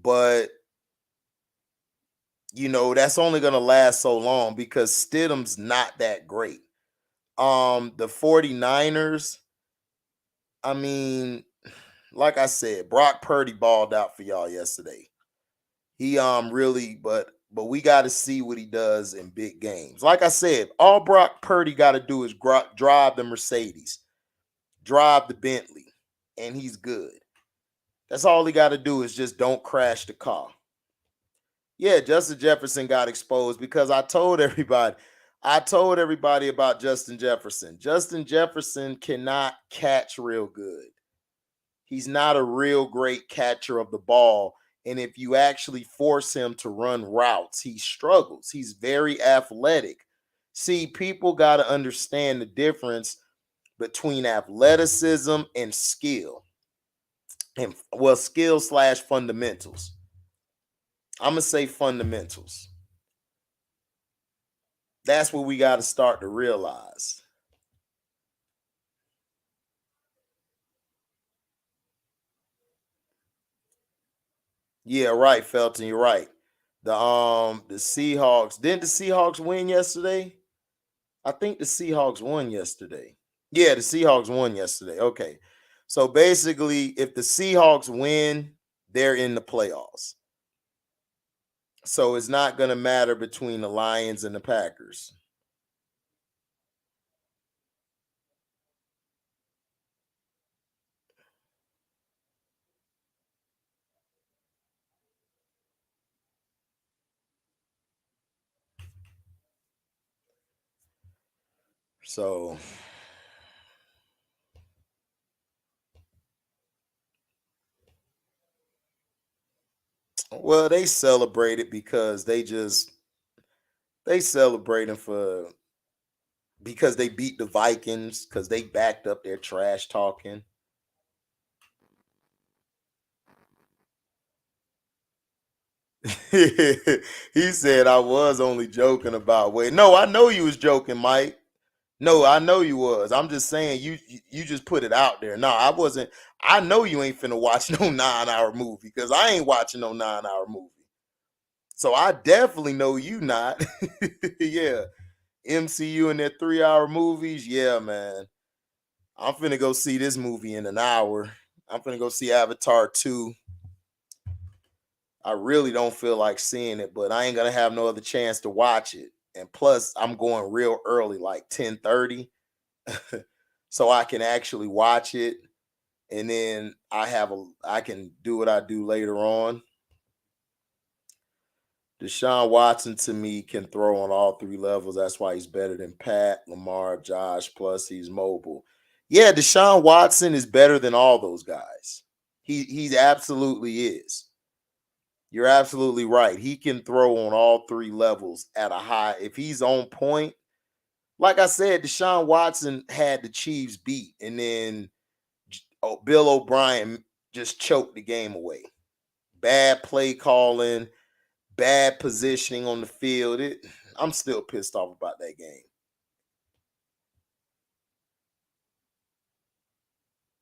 But, that's only going to last so long because Stidham's not that great. The 49ers, I mean, like I said, Brock Purdy balled out for y'all yesterday. He really, but we got to see what he does in big games. Like I said, all Brock Purdy got to do is drive the Mercedes, drive the Bentley, and he's good. That's all he got to do is just don't crash the car. Yeah, Justin Jefferson got exposed because I told everybody about Justin Jefferson. Justin Jefferson cannot catch real good. He's not a real great catcher of the ball. And if you actually force him to run routes, he struggles. He's very athletic. See, people got to understand the difference between athleticism and skill. And well, skill slash fundamentals. I'm going to say fundamentals. That's what we got to start to realize. Yeah, right, Felton. You're right. The Seahawks, didn't the Seahawks win yesterday? I think the Seahawks won yesterday. Yeah, the Seahawks won yesterday. Okay. So basically, if the Seahawks win, they're in the playoffs. So it's not going to matter between the Lions and the Packers. So, well, they celebrated because they celebrating for because they beat the Vikings because they backed up their trash talking. He said I was only joking about wait. No, I know you was joking, Mike. No, I know you was. I'm just saying you just put it out there. No, I wasn't. I know you ain't finna watch no 9 hour movie because I ain't watching no 9 hour movie. So I definitely know you not. Yeah. MCU and their 3 hour movies. Yeah, man. I'm finna go see this movie in an hour. I'm finna go see Avatar 2. I really don't feel like seeing it, but I ain't gonna have no other chance to watch it. And plus, I'm going real early, like 10:30, so I can actually watch it. And then I can do what I do later on. Deshaun Watson to me can throw on all three levels. That's why he's better than Pat, Lamar, Josh. Plus, he's mobile. Yeah, Deshaun Watson is better than all those guys. He absolutely is. You're absolutely right. He can throw on all three levels at a high. If he's on point, like I said, Deshaun Watson had the Chiefs beat, and then Bill O'Brien just choked the game away. Bad play calling, bad positioning on the field. I'm still pissed off about that game.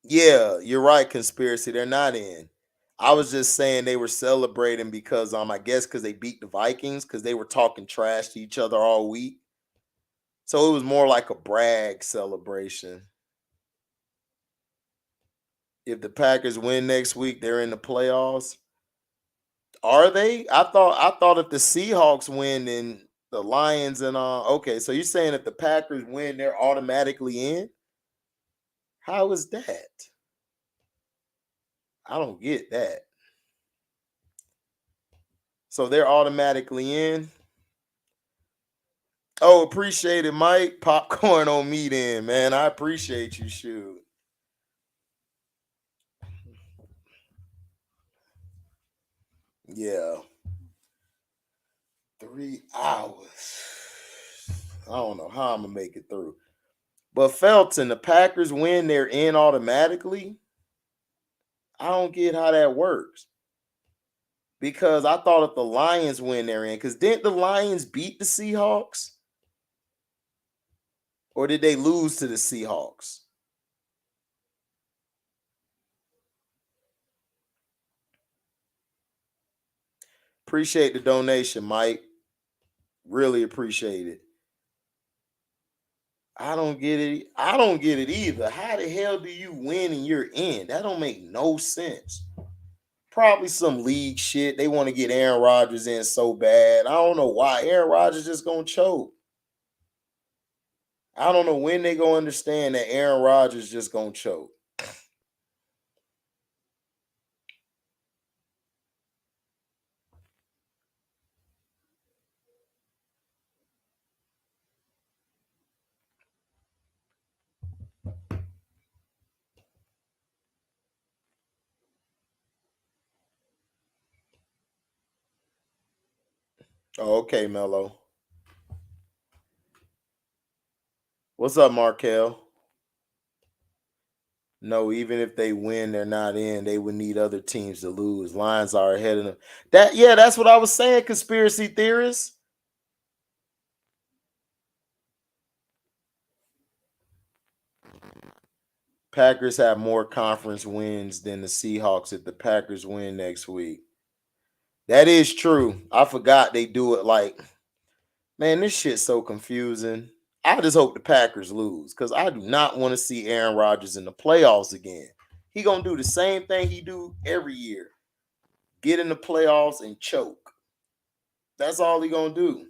Yeah, you're right, conspiracy. They're not in. I was just saying they were celebrating because I guess because they beat the Vikings because they were talking trash to each other all week. So it was more like a brag celebration. If the Packers win next week, they're in the playoffs. Are they? I thought if the Seahawks win, then the Lions and okay, so you're saying if the Packers win, they're automatically in? How is that? I don't get that. So they're automatically in. Oh, appreciate it, Mike. Popcorn on me then, man. I appreciate you, shoot. Yeah. 3 hours. I don't know how I'm gonna make it through. But Felton, the Packers win, they're in automatically. I don't get how that works. Because I thought if the Lions win, they're in. Because didn't the Lions beat the Seahawks? Or did they lose to the Seahawks? Appreciate the donation, Mike. Really appreciate it. I don't get it. I don't get it either. How the hell do you win and you're in? That don't make no sense. Probably some league shit. They want to get Aaron Rodgers in so bad. I don't know why. Aaron Rodgers just gonna choke. I don't know when they gonna understand that Aaron Rodgers just gonna choke. Oh, okay, Mello. What's up, Markel? No, even if they win, they're not in. They would need other teams to lose. Lions are ahead of them. That's what I was saying, conspiracy theorists. Packers have more conference wins than the Seahawks if the Packers win next week. That is true. I forgot they do it like, man, this shit's so confusing. I just hope the Packers lose because I do not want to see Aaron Rodgers in the playoffs again. He gonna do the same thing he do every year. Get in the playoffs and choke. That's all he gonna do.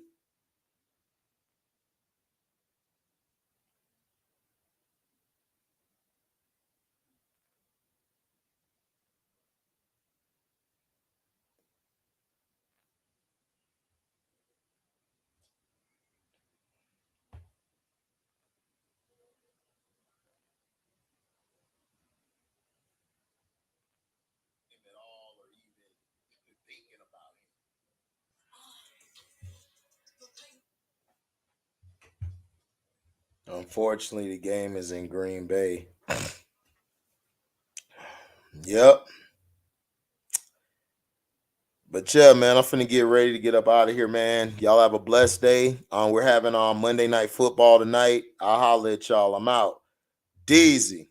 Unfortunately, the game is in Green Bay. Yep. But yeah, man, I'm finna get ready to get up out of here, man. Y'all have a blessed day. We're having Monday night football tonight. I'll holler at y'all. I'm out. Deezy.